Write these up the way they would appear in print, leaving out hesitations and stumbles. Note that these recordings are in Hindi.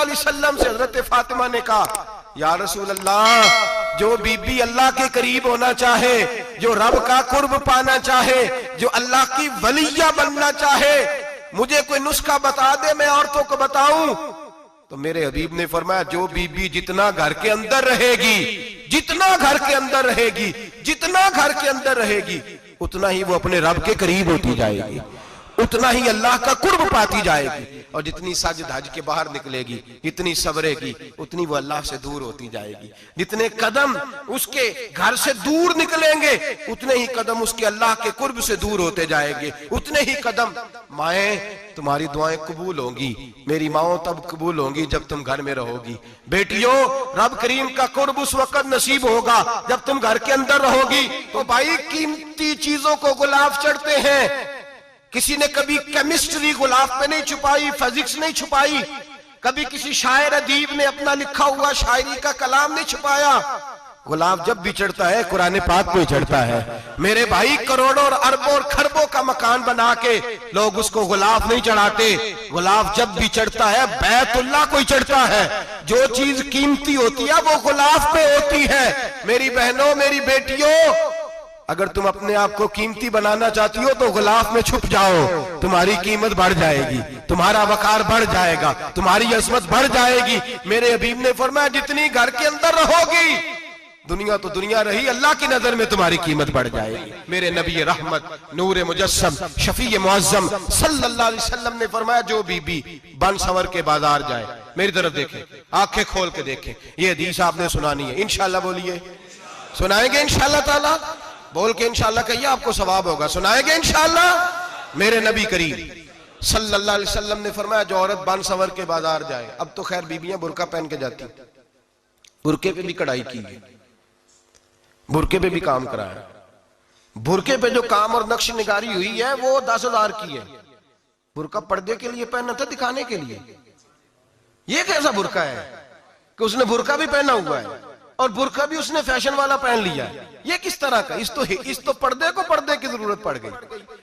सल्लल्लाहु अलैहि वसल्लम से हजरत फातिमा ने कहा, या रसूल अल्लाह, जो बीबी अल्लाह के करीब होना चाहे, जो रब का कुर्ब पाना चाहे, जो अल्लाह की वलिया बनना चाहे, मुझे कोई नुस्खा बता दे, मैं औरतों को बताऊं। तो मेरे हबीब ने फरमाया, जो बीबी जितना घर के अंदर रहेगी, जितना घर के अंदर रहेगी, जितना घर के अंदर रहेगी, उतना ही वो अपने रब के करीब होती जाएगी, उतना ही अल्लाह का कुर्ब पाती जाएगी। और जितनी सज धज के बाहर निकलेगी, जितनी सबरेगी, उतनी वो अल्लाह से दूर होती जाएगी। जितने कदम उसके घर से दूर निकलेंगे, उतने ही कदम उसके अल्लाह के कुर्ब से दूर होते जाएंगे, उतने ही कदम। माएं, तुम्हारी दुआएं कबूल होंगी, मेरी माओ तब कबूल होंगी जब तुम घर में रहोगी। बेटियों, रब करीम का कुर्ब उस वक्त नसीब होगा जब तुम घर के अंदर रहोगी। तो भाई, कीमती चीजों को गुलाब चढ़ते हैं। किसी ने कभी केमिस्ट्री गुलाब पे नहीं छुपाई, फिजिक्स नहीं छुपाई, कभी किसी शायर अदीब ने अपना लिखा हुआ शायरी का कलाम नहीं छुपाया। गुलाब जब भी चढ़ता है कुरान पाक पे चढ़ता है। मेरे भाई, करोड़ों और अरबों और खरबों का मकान बना के लोग उसको गुलाब नहीं चढ़ाते। गुलाब जब भी चढ़ता है बैतुल्लाह को ही चढ़ता है। जो चीज कीमती होती है वो गुलाब पे होती है। मेरी बहनों, मेरी बेटियों, अगर तुम अपने आप को कीमती बनाना चाहती हो तो गुलाब में छुप जाओ, तुम्हारी कीमत बढ़ जाएगी, तुम्हारा वकार बढ़ जाएगा, तुम्हारी अजमत बढ़ जाएगी। मेरे हबीब ने फरमाया, जितनी घर के अंदर रहोगी, दुनिया तो दुनिया रही, अल्लाह की नजर में तुम्हारी कीमत बढ़ जाएगी। मेरे नबी रहमत, नूर मुजस्सम, शफी मुअज्जम सल्लल्लाहु अलैहि वसल्लम ने फरमाया, जो बीबी बन सवर के बाजार जाए, मेरी तरफ देखे, आंखें खोल के देखे। ये हदीस आपने सुनानी है, इंशाल्लाह बोलिए, सुनाएंगे इंशाल्लाह ताला, बोल के इंशाल्लाह कहिए, आपको सवाब होगा। सुनाएंगे इंशाल्लाह। मेरे नबी करीम सल्लल्लाहु अलैहि वसल्लम ने फरमाया, जो औरत बन सवर के बाजार जाए, अब तो खैर बीबियां बुरका पहन के जाती, बुरके पे भी कढ़ाई की है, बुरके पे भी काम कराया, बुरके पे जो काम और नक्श निगारी हुई है वो 10,000 की है। बुरका पर्दे के लिए पहना था, दिखाने के लिए। ये कैसा बुरका है कि उसने बुरका भी पहना हुआ है और बुरका भी उसने फैशन वाला पहन लिया है। ये किस तरह का? इस तो पर्दे को पर्दे की जरूरत पड़ गई।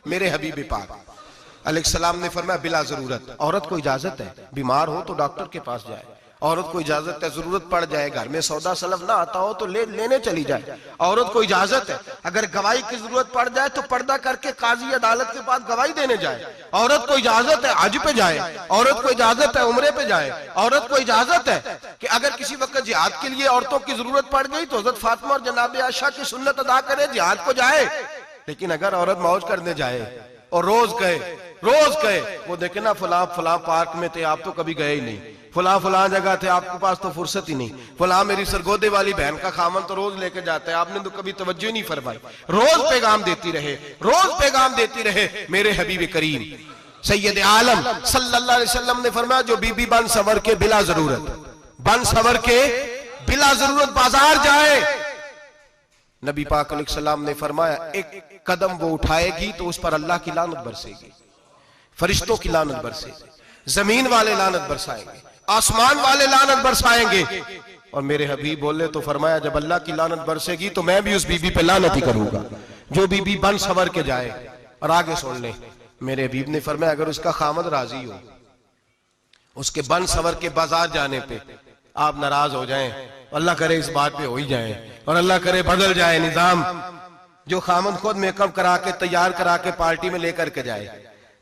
मेरे हबीब पाक अलैहिस्सलाम ने फरमाया, बिला जरूरत, औरत को इजाजत है, बीमार हो तो डॉक्टर के पास जाए, औरत को इजाजत है, जरूरत पड़ जाए, घर में सौदा सलफ ना आता हो तो लेने चली जाए, औरत को इजाजत है। अगर गवाही की जरूरत पड़ जाए तो पर्दा करके काजी अदालत के पास गवाही देने जाए, औरत को इजाजत है हज पे जाए, औरत को इजाजत है उम्रे पे जाए, औरत को इजाजत है कि अगर किसी वक्त जिहाद के लिए औरतों की जरूरत पड़ गई तो हजरत फातिमा और जनाब आयशा की सुन्नत अदा करे, जिहाद को जाए। लेकिन अगर औरत मौज करने जाए और रोज कहे वो देखे ना, फला पार्क में थे, आप तो कभी गए ही नहीं, फला जगह थे, आपके पास तो फुर्सत ही नहीं, फला मेरी सरगोदे वाली बहन का खामन तो रोज लेके जाता है, आपने तो कभी तवज्जो ही नहीं फरमाई। रोज पैगाम देती रहे, रोज पैगाम देती रहे। मेरे हबीब करीम सैयद आलम सल्लल्लाहु अलैहि वसल्लम ने फरमाया, जो बीबी बन सवर के बिला जरूरत बाजार जाए, नबी पाक अलैहिस्सलाम ने फरमाया, एक कदम वो उठाएगी तो उस पर अल्लाह की लानत बरसेगी, फरिश्तों की लानत बरसेगी, जमीन वाले लानत बरसाएंगे, आसमान वाले लानत बरसाएंगे। और मेरे हबीब बोले तो फरमाया, जब अल्लाह की लानत बरसेगी तो मैं भी उस बीबी पे लानत ही करूंगा जो बीबी बन सवर के जाए। और आगे सुन ले, मेरे हबीब ने फरमाया, अगर उसका खामद राजी हो, उसके बन सवर के बाजार जाने पे आप नाराज हो जाएं, अल्लाह करे इस बात पे हो ही जाए, और अल्लाह करे बदल जाए निजाम, जो खामद खुद मेकअप करा के तैयार करा के पार्टी में लेकर के जाए,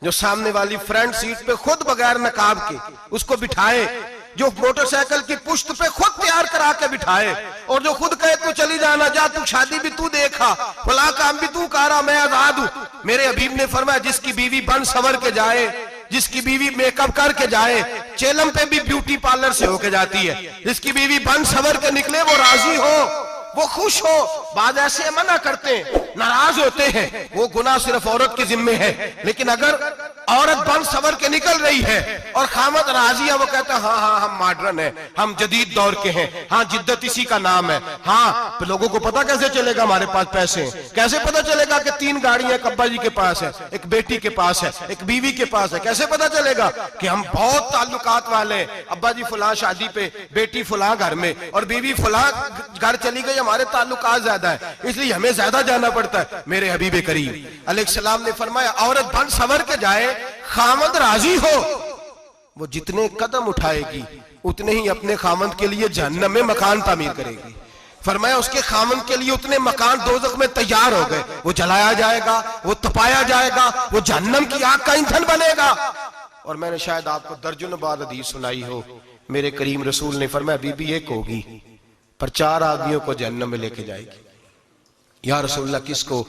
जो सामने वाली फ्रंट सीट पे खुद बगैर नकाब के उसको बिठाए, जो मोटरसाइकिल की पुश्त पे खुद तैयार करा के बिठाए, और जो खुद कहे तू चली जाना, जा तू शादी भी तू देखा, फला काम भी तू करा, मैं आजाद हूं। मेरे हबीब ने फरमाया, जिसकी बीवी बन सवर के जाए, जिसकी बीवी मेकअप करके जाए, चेलम पे भी ब्यूटी पार्लर से होके जाती है, जिसकी बीवी बन सवर के निकले, वो राजी हो, वो खुश हो। बाद ऐसे मना करते हैं, नाराज होते हैं, वो गुनाह सिर्फ औरत के जिम्मे है। लेकिन अगर औरत बन सवर के निकल रही है और खामद राजी है, वो कहता है, हाँ हम मॉडर्न है, हम जदीद दौर के हैं, हाँ जिद्दत इसी का नाम है। हाँ, तो लोगों को पता कैसे चलेगा हमारे पास पैसे हैं? कैसे पता चलेगा कि 3 गाड़ियां एक अब्बा जी के पास है, एक बेटी के पास है, एक बीवी के पास है? कैसे पता चलेगा कि हम बहुत ताल्लुकात वाले हैं? अब्बा जी फुला शादी पे, बेटी फुला घर में, और बीवी फुला घर चली गई, हमारे ताल्लुकात ज्यादा है इसलिए हमें ज्यादा जाना पड़ता है। मेरे हबीब करीम अलैहिस्सलाम ने फरमाया, औरत बन सवर के जाए, खामद राजी हो, वो जितने कदम उठाएगी उतने ही अपने खामन के लिए जहन्नम में मकान तामीर करेगी। फरमाया उसके खामन के लिए उतने मकान दोज़ख में तैयार हो गए, वो जलाया जाएगा, वो तपाया जाएगा, वो जहन्नम की आग का ईंधन बनेगा। और मैंने शायद आपको दर्जनों बार हदीस सुनाई हो, मेरे करीम रसूल ने फरमाया बीबी एक होगी पर 4 आदमियों को जहन्नम में लेके जाएगी। या रसूलल्लाह किसको?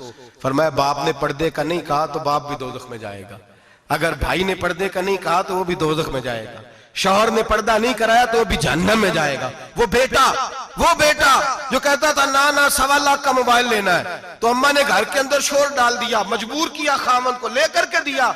फरमाया बाप ने पर्दे का नहीं कहा तो बाप भी दोज़ख में जाएगा, अगर भाई ने पर्दे का नहीं कहा तो वो भी दोज़ख में जाएगा, शौहर ने पर्दा नहीं कराया तो वो भी जहन्नम में जाएगा। वो बेटा जो कहता था ना ना 1.25 लाख का मोबाइल लेना है, तो अम्मा ने घर के अंदर शोर डाल दिया, मजबूर किया, खामन को लेकर के दिया।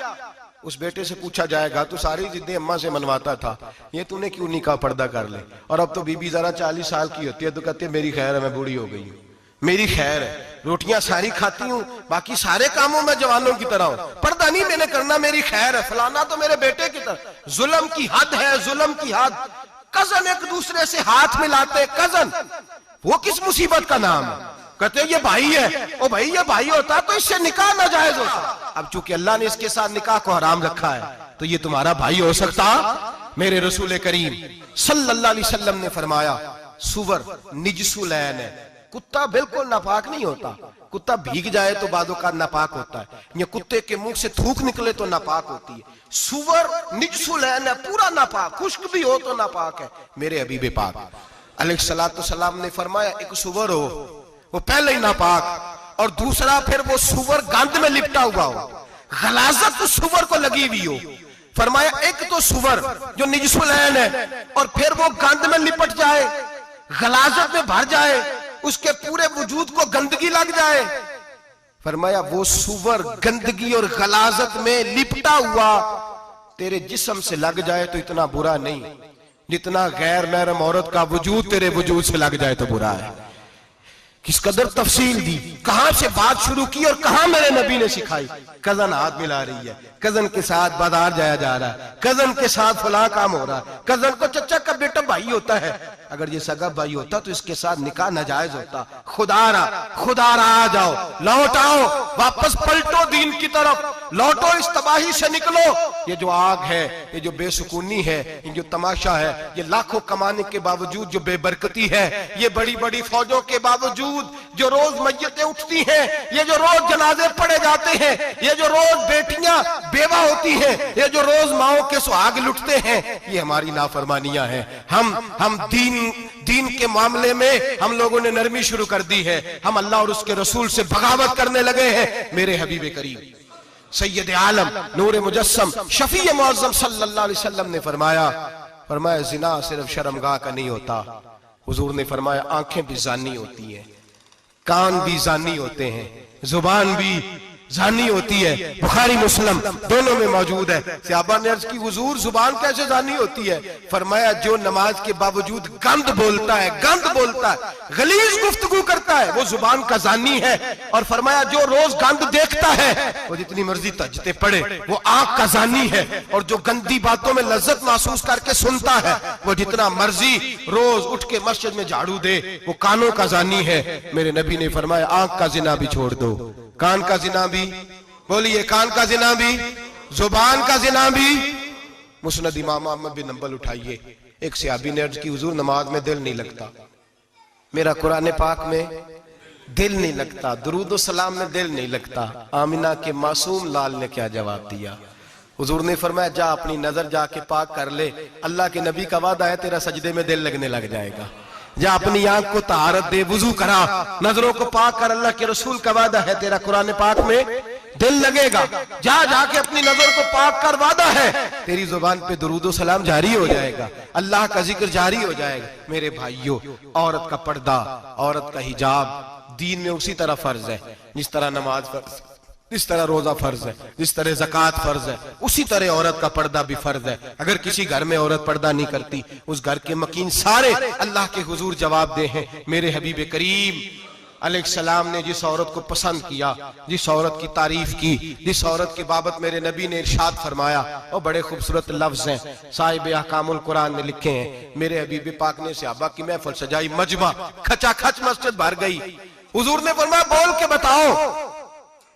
उस बेटे से पूछा जाएगा तू सारी जिद्दें अम्मा से मनवाता था, ये तूने क्यों नहीं कहा पर्दा कर ले? और अब तो बीबी जरा 40 साल की होती है तो कहती है मेरी खैर है, मैं बूढ़ी हो गई हूँ, मेरी खैर है, रोटियां सारी खाती हूँ, बाकी सारे कामों में जवानों की तरह हूं, पर्दा नहीं मैंने करना, मेरी खैर है, फलाना तो मेरे बेटे की तरह। जुल्म की हद है, जुल्म की हद। कजन एक दूसरे से हाथ मिलाते, कजन, वो किस मुसीबत का नाम है? कहते ये भाई है, ओ भाई ये भाई होता तो इससे निकाह नाजायज होता। अब चूंकि अल्लाह ने इसके साथ निकाह को हराम रखा है तो ये तुम्हारा भाई हो सकता? मेरे रसूल करीम सल्लल्लाहु अलैहि वसल्लम ने फरमाया सुवर निजसुलैन है, कुत्ता बिल्कुल नापाक नहीं होता, कुत्ता भीग जाए तो बादों का नापाक होता है, या कुत्ते के मुंह से थूक निकले तो नापाक होती है। सुवर निजसुलैन है, पूरा नापाक, खुश्क भी हो तो नापाक है। मेरे हबीब पाक अलैहिस्सलातु सलाम ने फरमाया एक सुवर हो वो पहले ही नापाक, और दूसरा फिर वो सुवर गंद में लिपटा हुआ हो, गलाजत तो सुवर को लगी हुई हो। फरमाया एक तो सुवर जो निजसुलैन है और फिर वो गंद में लिपट जाए, गलाजत में भर जाए, उसके पूरे वजूद को गंदगी लग जाए। फरमाया वो सुवर गंदगी और गलाजत में लिपटा हुआ तेरे जिस्म से लग जाए तो इतना बुरा नहीं जितना गैर महरम औरत का वजूद तेरे वजूद से लग जाए तो बुरा है। किस कदर तफसील दी, कहां से बात शुरू की और कहां मेरे नबी ने सिखाई। कजन हाथ मिला रही है, कजन के साथ बाजार जाया जा रहा है, कजन के साथ फला काम हो रहा है, कजन को चचा का बेटा भाई होता है, अगर ये सगा भाई होता तो इसके साथ निकाह नाजायज होता। खुदारा आ जाओ, लौट आओ, वापस पलटो दीन की तरफ, लौटो, इस तबाही से निकलो। ये जो आग है, ये जो बेसुकूनी है, ये जो तमाशा है, ये लाखों कमाने के बावजूद जो बेबरकती है, ये बड़ी बड़ी फौजों के बावजूद जो रोज मय्यतें उठती हैं, ये जो रोज जनाजे पड़े जाते हैं, ये जो रोज बेटियां बेवा होती हैं, ये जो रोज माओ के सुहाग लुटते हैं, ये हमारी नाफरमानियां हैं। हम दीन के मामले में हम लोगों ने नरमी शुरू कर दी है, हम अल्लाह और उसके रसूल से बगावत करने लगे हैं। मेरे हबीब करीम सैयद आलम नूर मुजस्सम शफी मुअज़्ज़म सल्लल्लाहु अलैहि वसल्लम ने फरमाया जिना सिर्फ शर्मगाह का नहीं होता, हुजूर ने फरमाया आंखें भी जानी होती हैं, कान भी जानी होते हैं, जुबान भी जानी होती है। बुखारी मुस्लिम दोनों में मौजूद है। सहाबा ने अर्ज की हुजूर जुबान कैसे जानी होती है? फरमाया जो नमाज के बावजूद गंद बोलता है, गलीज गुफ्तगू करता है, वो जुबान का जानी है। और फरमाया जो रोज गंद देखता है वो जितनी मर्जी तजते पड़े वो आंख का जानी है। और जो गंदी बातों में लज्जत महसूस करके सुनता है वो जितना मर्जी रोज उठ के मस्जिद में झाड़ू दे वो कानों का जानी है। मेरे नबी ने फरमाया आंख का जिना भी छोड़ दो, कान का जिना भी, बोलिए कान का जिना भी, जुबान का जिना भी। मुस्नद इमाम अहमद बिन हंबल उठाइए, एक सहाबी ने अर्ज की हुजूर नमाज में दिल नहीं लगता, मेरा कुरान पाक में दिल नहीं लगता, दुरूद व सलाम में दिल नहीं लगता। आमिना के मासूम लाल ने क्या जवाब दिया? हुजूर ने फरमाया जा अपनी नजर जाके पाक कर ले, अल्लाह के नबी का वादा है तेरा सजदे में दिल लगने लग जाएगा। जा अपनी आंख को तहारत दे, वुजू करा, नजरों को पाक कर, अल्लाह के रसूल का वादा है तेरा कुरान पाक में दिल लगेगा। जा जाके अपनी नजर को पाक कर, वादा है तेरी जुबान पे दुरूद व सलाम जारी हो जाएगा, अल्लाह का जिक्र जारी हो जाएगा। मेरे भाइयों, औरत का पर्दा, औरत का हिजाब दीन में उसी तरह फर्ज है जिस तरह नमाज फर्ज, जिस तरह रोजा फर्ज है, जिस तरह ज़कात फर्ज है, उसी तरह औरत का पर्दा भी फर्ज है। अगर किसी घर में औरत पर्दा नहीं करती, उस घर के मकीन सारे अल्लाह के हुजूर जवाब दे हैं। मेरे हबीब करीम अलैहिस्सलाम ने जिस औरत को पसंद किया, जिस औरत की तारीफ की, जिस औरत की बाबत मेरे नबी ने इरशाद फरमाया, वो बड़े खूबसूरत लफ्ज हैं, साहिब अहकामुल कुरान ने लिखे हैं। मेरे हबीब पाक ने सहाबा की महफिल सजाई, मजमा खचाखच मस्जिद भर गई। हुजूर ने फरमाया बोल के बताओ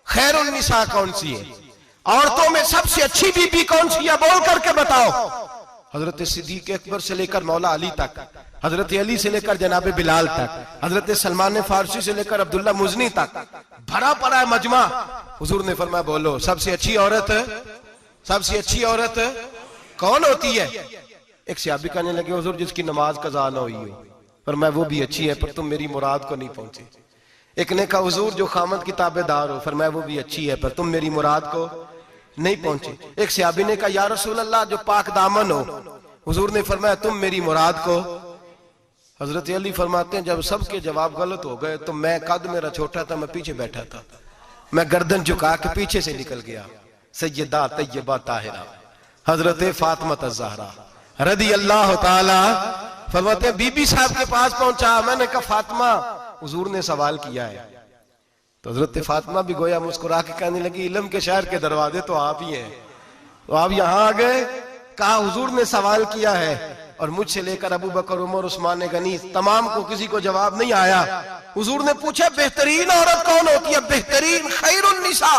खैरुन निसा कौन सी है, औरतों में सबसे अच्छी बीबी कौन सी है, बोल करके बताओ। हजरत सिद्दीक अकबर से लेकर मौला अली तक, हजरत अली से लेकर जनाब बिलाल तक, हजरत सलमान फारसी से लेकर अब्दुल्ला मुजनी तक भरा पड़ा है मजमा। हुजूर ने फरमाया बोलो सबसे अच्छी औरत, सबसे अच्छी औरत कौन होती है? एक सहाबी कहने लगे हुजूर जिसकी नमाज कज़ा ना हुई हो। पर मैं वो भी अच्छी है पर तुम मेरी मुराद को नहीं पहुंचे। एक ने कहा हुजूर जो खामद की ताबेदार हो। फरमाया वो भी अच्छी है पर तुम मेरी मुराद को नहीं पहुंचे। एक सहाबी ने कहा या रसूल अल्लाह जो पाक दामन हो। हुजूर ने फरमाया तुम मेरी मुराद को। हजरत अली फरमाते हैं जब सबके जवाब गलत हो गए तो मैं, कद मेरा छोटा था, मैं पीछे बैठा था, मैं गर्दन झुका के पीछे से निकल गया। सैयदा तैयबा ताहिरा हजरत फातिमा ज़हरा रदी अल्लाह ताला फरमाते हैं बीबी साहब के पास पहुंचा। मैंने कहा फातिमा हुजूर ने सवाल किया है। तो हजरत फातिमा भी गोया मुस्कुरा के कहने लगी इल्म के शहर के दरवाजे तो आप ही हैं, तो आप यहां आ गए। कहा हुजूर ने सवाल किया है और मुझसे लेकर अबू बकर, उमर, उस्मान गनी तमाम को किसी को जवाब नहीं आया। हुजूर ने पूछा बेहतरीन औरत कौन होती है? बेहतरीन खैरुन निसा,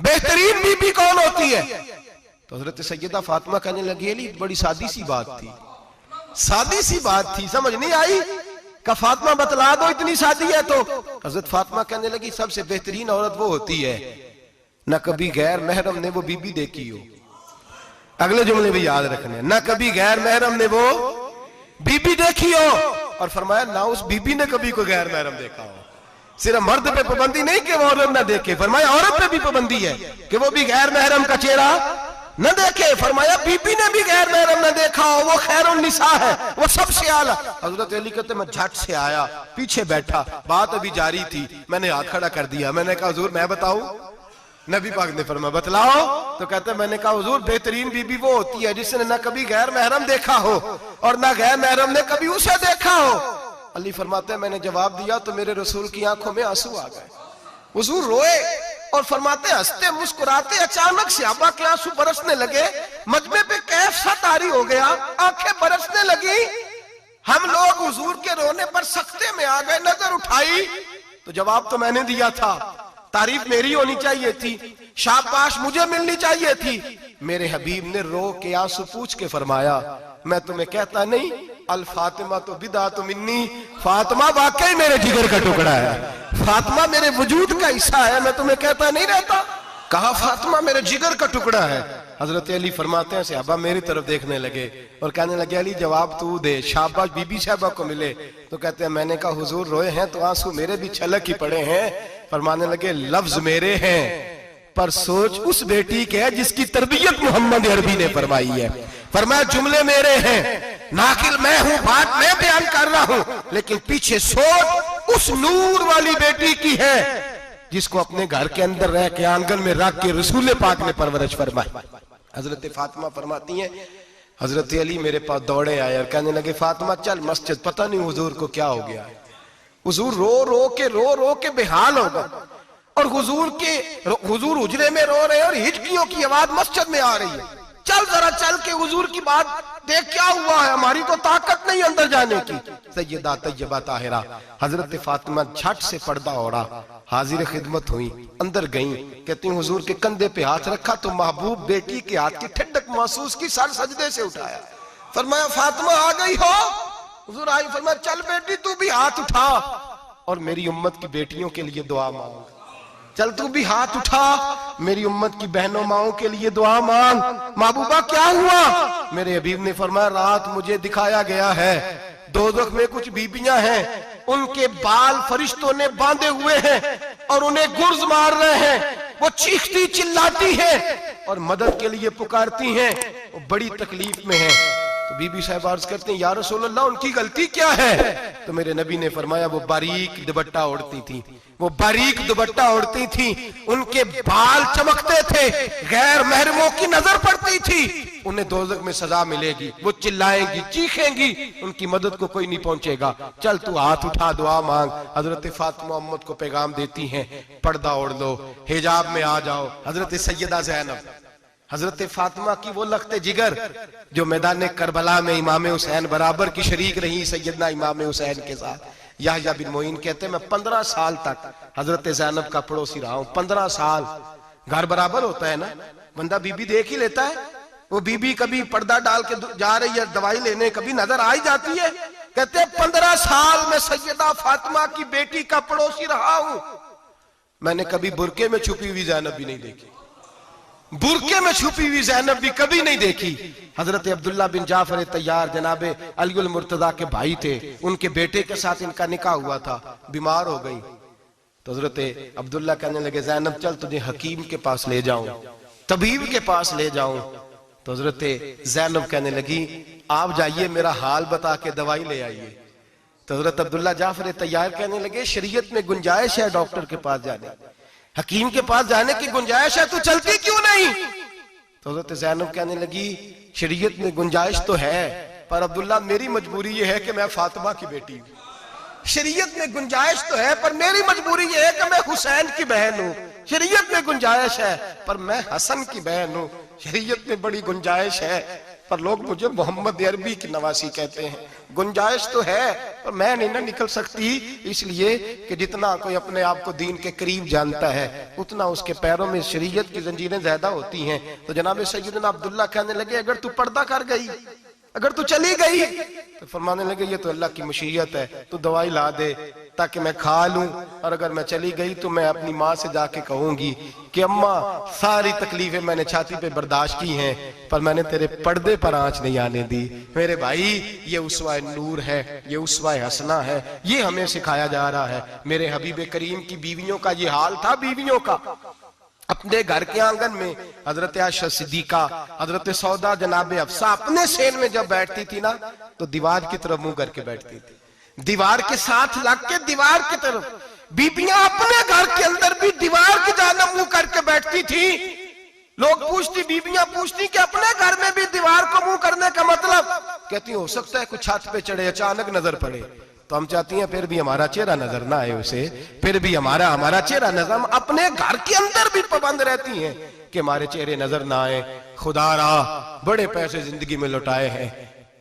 बेहतरीन बीबी कौन होती है? तो हजरत सैयदा फातिमा कहने लगी अली बड़ी सादी सी बात थी, सादी सी बात थी, समझ नहीं आई। का फातिमा बतला दो इतनी सादी है। तो हजरत फातिमा कहने लगी सबसे बेहतरीन औरत वो होती है न कभी गैर महरम ने वो बीबी देखी हो। अगले जुमले भी याद रखने, न कभी गैर महरम ने वो बीबी देखी हो। और फरमाया ना उस बीबी ने कभी कोई गैर महरम देखा हो। सिर्फ मर्द पे पाबंदी नहीं कि वो औरत ना देखे, फरमाया औरत पे भी पाबंदी है कि वो भी गैर महरम का चेहरा न देखे। फरमाया बीबी ने भी गैर महरम न देखा हो, वो खैरुन निसा है, वो सबसे आला। हजरत अली कहते मैं झट से आया, पीछे बैठा, बात अभी जारी थी, मैंने हाथ खड़ा कर दिया। मैंने कहा हुजूर मैं बताऊं? नबी पाक ने फरमाया बतलाओ। तो कहते मैंने कहा हुजूर बेहतरीन बीबी वो होती है जिसने न कभी गैर महरम देखा हो और न गैर महरम ने कभी उसे देखा हो। अली फरमाते हैं मैंने जवाब दिया तो मेरे रसूल की आंखों में आंसू आ गए। हुजूर रोए और फरमाते हंसते मुस्कुराते अचानक सहाबा के आंसू बरसने लगे। मजमे पे कैफ सा तारी हो गया, आंखें बरसने लगी। हम लोग हुजूर के रोने पर सख्ते में आ गए। नजर उठाई तो जवाब तो मैंने दिया था, तारीफ मेरी होनी चाहिए थी, शाबाश मुझे मिलनी चाहिए थी। मेरे हबीब ने रो के आंसू पूछ के फरमाया मैं तुम्हें कहता नहीं अल फातिमा तो बिदा तो मिन्नी, फातिमा वाकई मेरे जिगर का टुकड़ा है, फातिमा मेरे वजूद का हिस्सा है, मैं तुम्हें कहता नहीं रहता। कहा फातिमा मेरे जिगर का टुकड़ा है। हजरत अली फरमाते हैं सहाबा मेरी तरफ देखने लगे और कहने लगे अली जवाब तू दे, शाबाश बीबी साहबा को मिले। तो कहते हैं मैंने कहा हुजूर रोए हैं तो आंसू मेरे भी छलक ही पड़े हैं। फरमाने लगे लफ्ज मेरे हैं पर सोच उस बेटी के है जिसकी तरबियत मोहम्मद अरबी ने फरमाई है। फरमाया जुमले मेरे हैं, नाकिल मैं हूं, बात मैं बयान कर रहा हूं, लेकिन पीछे सोच उस नूर वाली बेटी की है जिसको अपने घर के अंदर रह के आंगन में रख के रसूल पाक ने परवरिश फरमाई। हजरत फातिमा फरमाती हैं हजरत अली मेरे पास दौड़े आए और कहने लगे फातिमा चल मस्जिद, पता नहीं हुजूर को क्या हो गया है। हुजूर रो रो के बेहाल हो गए और हुजूर हुजरे में रो रहे और हिचकियों की आवाज मस्जिद में आ रही है। चल जरा चल के हुजूर की बात देख क्या हुआ है, हमारी तो ताकत नहीं अंदर जाने की। सैयदा तैयबा ताहिरा हजरत फातिमा झट से पर्दा ओढ़ा, हाजिर खिदमत हुई, अंदर गई। कहती हुजूर के कंधे पे हाथ रखा तो महबूब बेटी के हाथ की ठंडक महसूस की, सर सजदे से उठाया। फरमाया फातिमा आ गई हो? हुजूर आई। फरमाया चल बेटी तू भी हाथ उठा और मेरी उम्मत की बेटियों के लिए दुआ मांग। चल तू भी हाथ उठा, मेरी उम्मत की बहनों माओं के लिए दुआ मांग। महबूबा क्या हुआ? मेरे हबीब ने फरमाया रात मुझे दिखाया गया है दोज़ख में कुछ बीबियां हैं, उनके बाल फरिश्तों ने बांधे हुए हैं और उन्हें गुर्ज मार रहे हैं। वो चीखती चिल्लाती हैं और मदद के लिए पुकारती हैं, वो बड़ी तकलीफ में हैं। तो बीबी साहब अर्ज करते हैं या रसूल अल्लाह उनकी गलती क्या है? तो मेरे नबी ने फरमाया वो बारीक दुपट्टा ओढ़ती थी, वो बारीक दुपट्टा ओढ़ती थी, उनके बाल चमकते थे, गैर महरमों की नजर पड़ती थी, उन्हें दोज़ख में सजा मिलेगी, वो चिल्लाएंगी चीखेंगी, उनकी मदद को कोई नहीं पहुंचेगा। चल तू हाथ उठा दुआ मांग। हजरत फातिमा उम्मत को पैगाम देती हैं पर्दा ओढ़ लो, हिजाब में आ जाओ। हजरत सैयदा ज़ैनब हजरत फातिमा की वो लख्ते जिगर जो मैदान करबला में इमाम हुसैन बराबर की शरीक रही सैयदना इमाम हुसैन के साथ। याह्या बिन मोइन कहते मैं 15 साल तक हजरत ज़ैनब का पड़ोसी रहा हूं। 15 साल, घर बराबर होता है ना, बंदा बीबी देख ही लेता है, वो बीबी कभी पर्दा डाल के जा रही है दवाई लेने, कभी नजर आ ही जाती है। कहते 15 साल में सैयदा फातिमा की बेटी का पड़ोसी रहा हूं, मैंने कभी बुरके में छुपी हुई ज़ैनब भी नहीं देखी, बुरके में छुपी हुई ज़ैनब भी कभी नहीं देखी। हजरत अब्दुल्ला बिन जाफर तैयार जनाबे अलीउल मुर्तजा के भाई थे, उनके बेटे के साथ इनका निकाह हुआ था, बीमार हो गई तो हजरत अब्दुल्ला कहने लगे ज़ैनब चल तुझे हकीम के पास ले जाऊं, तबीब के पास ले जाऊं। तो हजरत ज़ैनब कहने लगी आप जाइए मेरा हाल बता के दवाई ले आइए। तो हजरत अब्दुल्ला जाफर तैयार कहने लगे शरीयत में गुंजाइश है डॉक्टर के पास जाने, हकीम के पास जाने की गुंजाइश है, तू चलती क्यों नहीं? तो हजरत ज़ैनब कहने लगी शरीयत में गुंजाइश तो है, पर अब्दुल्ला मेरी मजबूरी ये है कि मैं फातिमा की बेटी हूं। शरीयत में गुंजाइश तो है पर मेरी मजबूरी ये है कि मैं हुसैन की बहन हूं। शरीयत में गुंजाइश है पर मैं हसन की बहन हूं। शरीयत में बड़ी गुंजाइश है पर लोग मुझे मोहम्मद अरबी की नवासी कहते हैं। गुंजाइश तो है पर मैं नहीं ना निकल सकती, इसलिए कि जितना कोई अपने आप को दीन के करीब जानता है उतना उसके पैरों में शरीयत की जंजीरें ज्यादा होती हैं। तो जनाब सैयदना अब्दुल्ला कहने लगे अगर तू पर्दा कर गई, अगर तू चली गई, तो फरमाने लगे ये तो अल्लाह की मशीयत है, तू दवाई ला दे ताकि मैं खा लूं, और अगर मैं चली गई तो मैं अपनी माँ से जाके कहूंगी कि अम्मा सारी तकलीफें मैंने छाती पे बर्दाश्त की हैं पर मैंने तेरे पर्दे पर आंच नहीं आने दी। मेरे भाई ये उसवा नूर है, ये उसवा हसना है, ये हमें सिखाया जा रहा है। मेरे हबीब करीम की बीवियों का ये हाल था, बीवियों का अपने घर के आंगन में हजरत आयशा सिद्दीका, हजरत सौदा जनाबे अफसा अपने सेन में जब बैठती थी ना तो दीवार की तरफ मुंह करके बैठती थी, दीवार के साथ लग के दीवार की तरफ। बीबियां अपने घर के अंदर भी दीवार की जानब मुंह करके बैठती थी। लोग पूछती, बीबियां पूछती कि अपने घर में भी दीवार को मुंह करने का मतलब? कहती हो सकता है कुछ छत पे चढ़े अचानक नजर पड़े तो हम चाहती हैं फिर भी हमारा चेहरा नजर ना आए उसे, फिर भी हमारा चेहरा नजर, हम अपने घर के अंदर भी पाबंद रहती हैं कि हमारे चेहरे नजर ना आए। खुदारा बड़े पैसे जिंदगी में लुटाए हैं,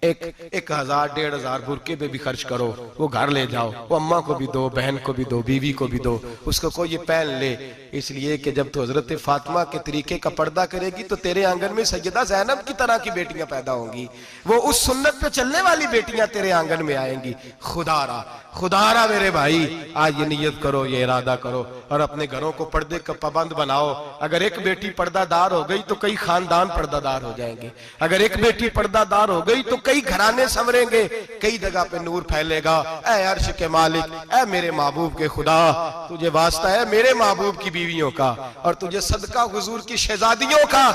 1000 1500 बुरके पे भी खर्च करो, वो घर ले जाओ, वो अम्मा को भी दो, बहन को भी दो, बीवी को भी दो, उसको कोई ये पहन ले। इसलिए कि जब तो हजरत फातिमा के तरीके का पर्दा करेगी तो तेरे आंगन में सैयदा ज़ैनब की तरह की बेटियां पैदा होंगी, वो उस सुन्नत पे चलने वाली बेटियां तेरे आंगन में आएंगी। खुदारा खुदारा मेरे भाई आज ये नियत करो, ये इरादा करो और अपने घरों को पर्दे का पाबंद बनाओ। अगर एक बेटी पर्दादार हो गई तो कई खानदान पर्दादार हो जाएंगे, अगर एक बेटी पर्दादार हो गई तो कई घराने संवरेंगे, कई जगह पे नूर फैलेगा। ऐ अर्श के मालिक, ऐ मेरे महबूब के खुदा, तुझे वास्ता है मेरे महबूब की बीवियों का और तुझे सदका हुजूर की शहजादियों का।